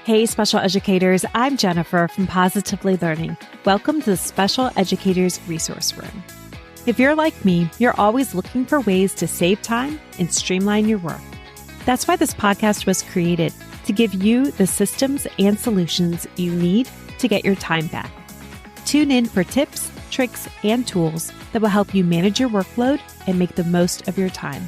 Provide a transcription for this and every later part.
Hey, special educators, I'm Jennifer from Positively Learning. Welcome to the Special Educators Resource Room. If you're like me, you're always looking for ways to save time and streamline your work. That's why this podcast was created, to give you the systems and solutions you need to get your time back. Tune in for tips, tricks, and tools that will help you manage your workload and make the most of your time.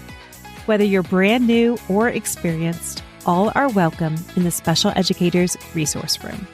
Whether you're brand new or experienced, all are welcome in the Special Educators Resource Room.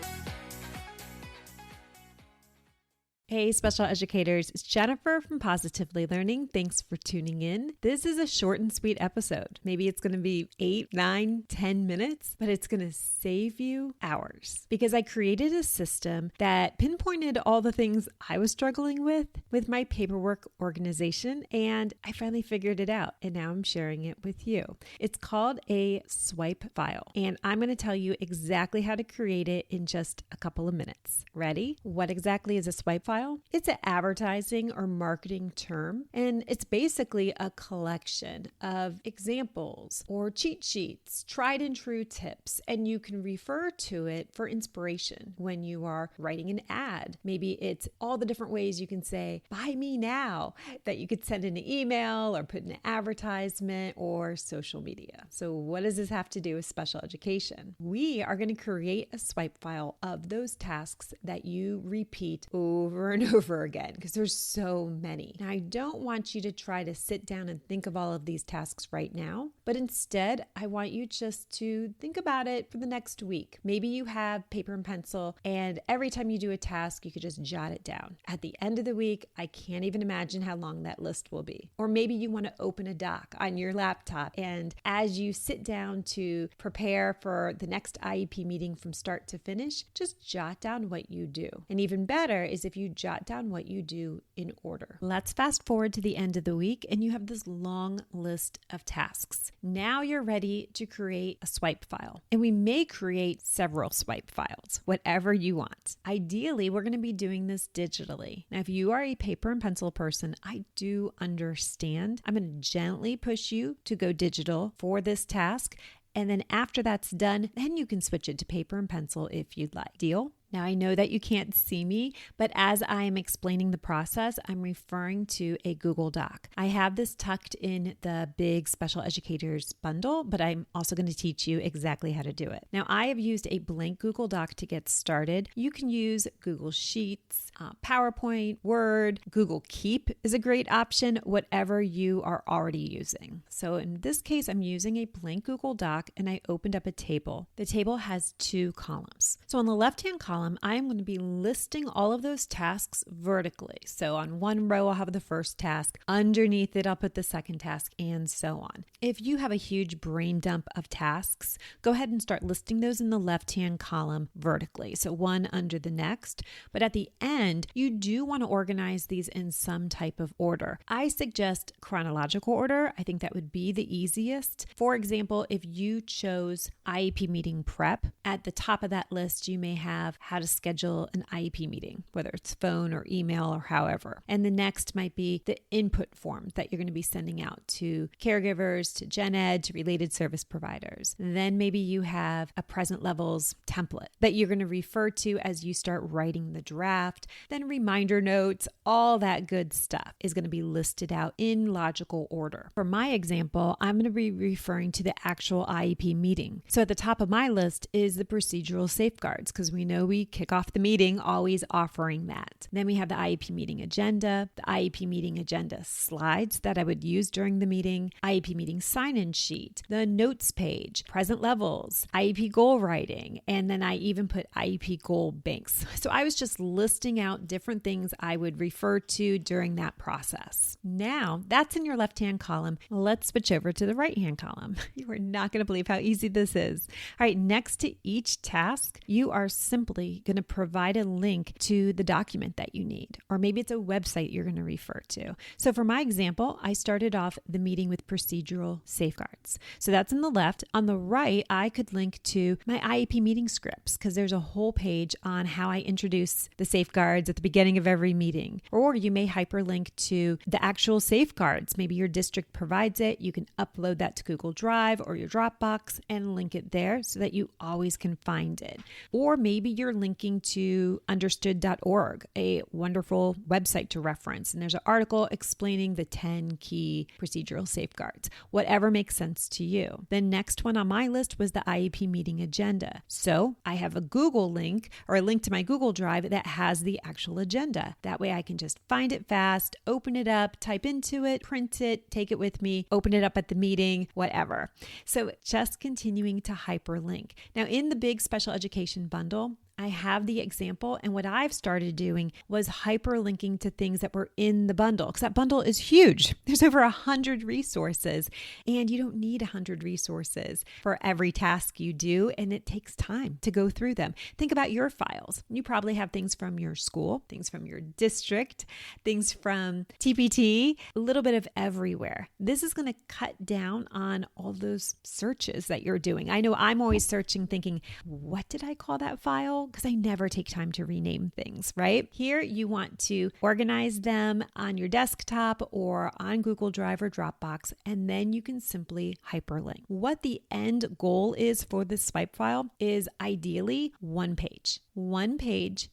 Hey, special educators, it's Jennifer from Positively Learning. Thanks for tuning in. This is a short and sweet episode. Maybe it's going to be 8, 9, 10 minutes, but it's going to save you hours because I created a system that pinpointed all the things I was struggling with my paperwork organization, and I finally figured it out, and now I'm sharing it with you. It's called a swipe file, and I'm going to tell you exactly how to create it in just a couple of minutes. Ready? What exactly is a swipe file? It's an advertising or marketing term, and it's basically a collection of examples or cheat sheets, tried and true tips, and you can refer to it for inspiration when you are writing an ad. Maybe it's all the different ways you can say, buy me now, that you could send in an email or put in an advertisement or social media. So what does this have to do with special education? We are going to create a swipe file of those tasks that you repeat over and over again because there's so many. Now, I don't want you to try to sit down and think of all of these tasks right now, but instead, I want you just to think about it for the next week. Maybe you have paper and pencil, and every time you do a task, you could just jot it down. At the end of the week, I can't even imagine how long that list will be. Or maybe you want to open a doc on your laptop, and as you sit down to prepare for the next IEP meeting from start to finish, just jot down what you do. And even better is if you jot down what you do in order. Let's fast forward to the end of the week and you have this long list of tasks. Now you're ready to create a swipe file. And we may create several swipe files, whatever you want. Ideally, we're going to be doing this digitally. Now, if you are a paper and pencil person, I do understand. I'm going to gently push you to go digital for this task. And then after that's done, then you can switch it to paper and pencil if you'd like. Deal? Now, I know that you can't see me, but as I am explaining the process, I'm referring to a Google Doc. I have this tucked in the big special educators bundle, but I'm also going to teach you exactly how to do it. Now, I have used a blank Google Doc to get started. You can use Google Sheets, PowerPoint, Word, Google Keep is a great option, whatever you are already using. So in this case, I'm using a blank Google Doc and I opened up a table. The table has 2 columns. So on the left-hand column, I am going to be listing all of those tasks vertically. So on one row, I'll have the first task. Underneath it, I'll put the second task, and so on. If you have a huge brain dump of tasks, go ahead and start listing those in the left-hand column vertically. So one under the next. But at the end, you do want to organize these in some type of order. I suggest chronological order. I think that would be the easiest. For example, if you chose IEP meeting prep, at the top of that list, you may have how to schedule an IEP meeting, whether it's phone or email or however. And the next might be the input form that you're going to be sending out to caregivers, to gen ed, to related service providers. Then maybe you have a present levels template that you're going to refer to as you start writing the draft. Then reminder notes, all that good stuff is going to be listed out in logical order. For my example, I'm going to be referring to the actual IEP meeting. So at the top of my list is the procedural safeguards, because we know we kick off the meeting always offering that. Then we have the IEP meeting agenda, the IEP meeting agenda slides that I would use during the meeting, IEP meeting sign-in sheet, the notes page, present levels, IEP goal writing, and then I even put IEP goal banks. So I was just listing out different things I would refer to during that process. Now that's in your left-hand column. Let's switch over to the right-hand column. You are not going to believe how easy this is. All right, next to each task, you are simply automatically going to provide a link to the document that you need, or maybe it's a website you're going to refer to. So for my example, I started off the meeting with procedural safeguards. So that's on the left. On the right, I could link to my IEP meeting scripts because there's a whole page on how I introduce the safeguards at the beginning of every meeting. Or you may hyperlink to the actual safeguards. Maybe your district provides it. You can upload that to Google Drive or your Dropbox and link it there so that you always can find it. Or maybe you're linking to understood.org, a wonderful website to reference. And there's an article explaining the 10 key procedural safeguards, whatever makes sense to you. The next one on my list was the IEP meeting agenda. So I have a Google link or a link to my Google Drive that has the actual agenda. That way I can just find it fast, open it up, type into it, print it, take it with me, open it up at the meeting, whatever. So just continuing to hyperlink. Now in the big special education bundle, I have the example, and what I've started doing was hyperlinking to things that were in the bundle, because that bundle is huge. There's over 100 resources, and you don't need 100 resources for every task you do, and it takes time to go through them. Think about your files. You probably have things from your school, things from your district, things from TPT, a little bit of everywhere. This is going to cut down on all those searches that you're doing. I know I'm always searching thinking, what did I call that file? Because I never take time to rename things, right? Here, you want to organize them on your desktop or on Google Drive or Dropbox, and then you can simply hyperlink. What the end goal is for this swipe file is ideally one page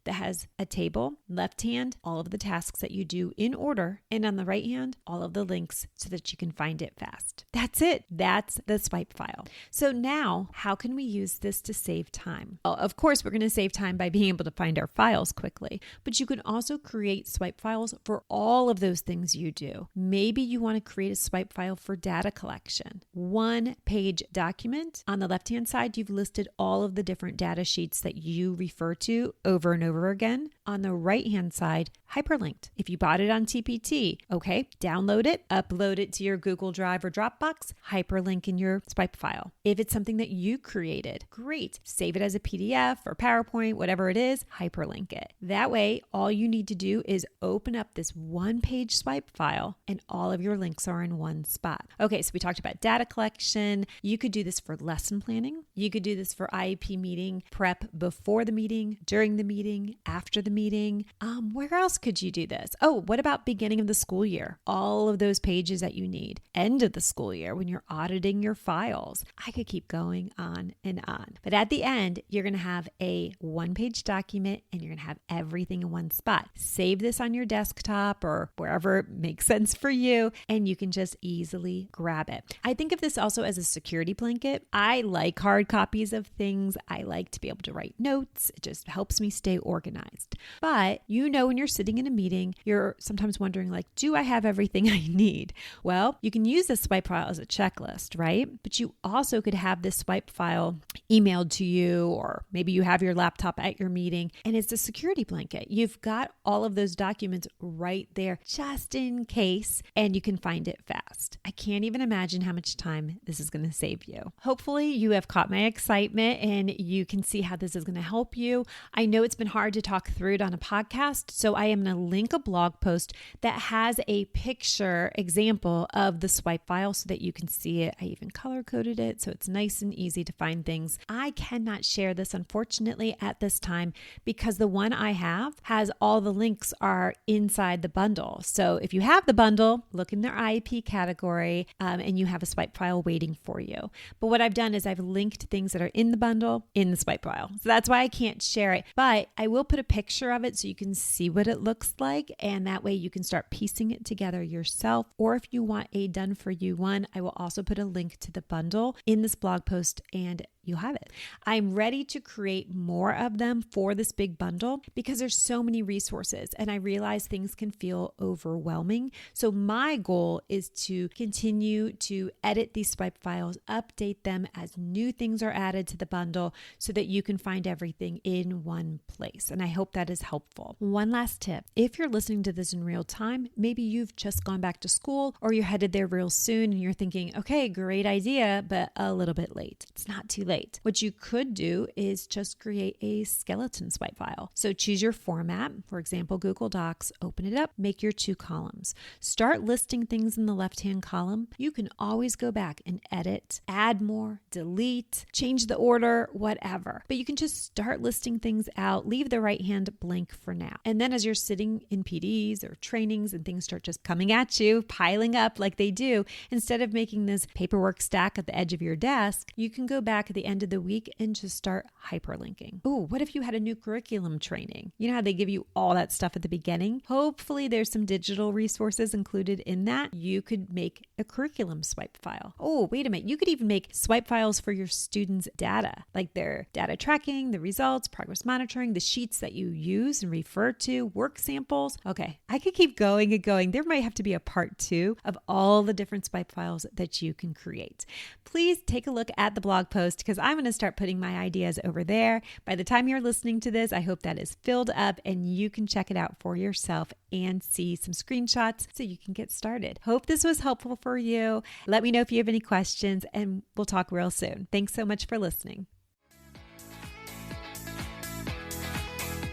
that has a table, left hand, all of the tasks that you do in order, and on the right hand, all of the links so that you can find it fast. That's it. That's the swipe file. So now, how can we use this to save time? Well, of course, we're going to save time by being able to find our files quickly, but you can also create swipe files for all of those things you do. Maybe you want to create a swipe file for data collection. One page document. On the left-hand side, you've listed all of the different data sheets that you refer to over and over again. On the right-hand side, hyperlinked. If you bought it on TPT, okay, download it, upload it to your Google Drive or Dropbox, hyperlink in your swipe file. If it's something that you created, great. Save it as a PDF or PowerPoint, whatever it is, hyperlink it. That way, all you need to do is open up this one-page swipe file and all of your links are in one spot. Okay, so we talked about data collection. You could do this for lesson planning. You could do this for IEP meeting prep before the meeting, during the meeting, after the meeting. Where else could you do this? Oh, what about beginning of the school year? All of those pages that you need. End of the school year when you're auditing your files. I could keep going on and on. But at the end, you're going to have a one-page document and you're going to have everything in one spot. Save this on your desktop or wherever it makes sense for you, and you can just easily grab it. I think of this also as a security blanket. I like hard copies of things. I like to be able to write notes. It just helps me stay organized. But when you're sitting in a meeting, you're sometimes wondering like, do I have everything I need? Well, you can use this swipe file as a checklist, right? But you also could have this swipe file emailed to you, or maybe you have your laptop at your meeting and it's a security blanket. You've got all of those documents right there just in case, and you can find it fast. I can't even imagine how much time this is going to save you. Hopefully you have caught my excitement and you can see how this is going to help you. I know it's been hard to talk through it on a podcast, so I am going to link a blog post that has a picture example of the swipe file so that you can see it. I even color coded it so it's nice and easy to find things. I cannot share this, unfortunately, at this time because the one I have has all the links are inside the bundle. So if you have the bundle, look in their IEP category and you have a swipe file waiting for you. But what I've done is I've linked things that are in the bundle in the swipe file. So that's why I can't share it, but I will put a picture of it so you can see what it looks like, and that way you can start piecing it together yourself. Or if you want a done for you one, I will also put a link to the bundle in this blog post and you have it. I'm ready to create more of them for this big bundle because there's so many resources and I realize things can feel overwhelming. So my goal is to continue to edit these swipe files, update them as new things are added to the bundle so that you can find everything in one place. And I hope that is helpful. One last tip. If you're listening to this in real time, maybe you've just gone back to school or you're headed there real soon and you're thinking, okay, great idea, but a little bit late. It's not too late late. What you could do is just create a skeleton swipe file. So choose your format, for example, Google Docs, open it up, make your 2 columns. Start listing things in the left-hand column. You can always go back and edit, add more, delete, change the order, whatever. But you can just start listing things out, leave the right hand blank for now. And then as you're sitting in PDs or trainings and things start just coming at you, piling up like they do, instead of making this paperwork stack at the edge of your desk, you can go back at the end of the week and just start hyperlinking. Oh, what if you had a new curriculum training? You know how they give you all that stuff at the beginning? Hopefully there's some digital resources included in that. You could make a curriculum swipe file. Oh, wait a minute. You could even make swipe files for your students' data, like their data tracking, the results, progress monitoring, the sheets that you use and refer to, work samples. Okay, I could keep going and going. There might have to be a part 2 of all the different swipe files that you can create. Please take a look at the blog post because I'm going to start putting my ideas over there. By the time you're listening to this, I hope that is filled up and you can check it out for yourself and see some screenshots so you can get started. Hope this was helpful for you. Let me know if you have any questions and we'll talk real soon. Thanks so much for listening.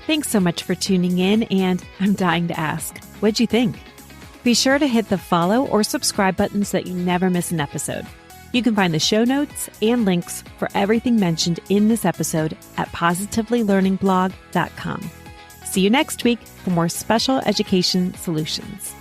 Thanks so much for tuning in, and I'm dying to ask, what'd you think? Be sure to hit the follow or subscribe buttons so that you never miss an episode. You can find the show notes and links for everything mentioned in this episode at positivelylearningblog.com. See you next week for more special education solutions.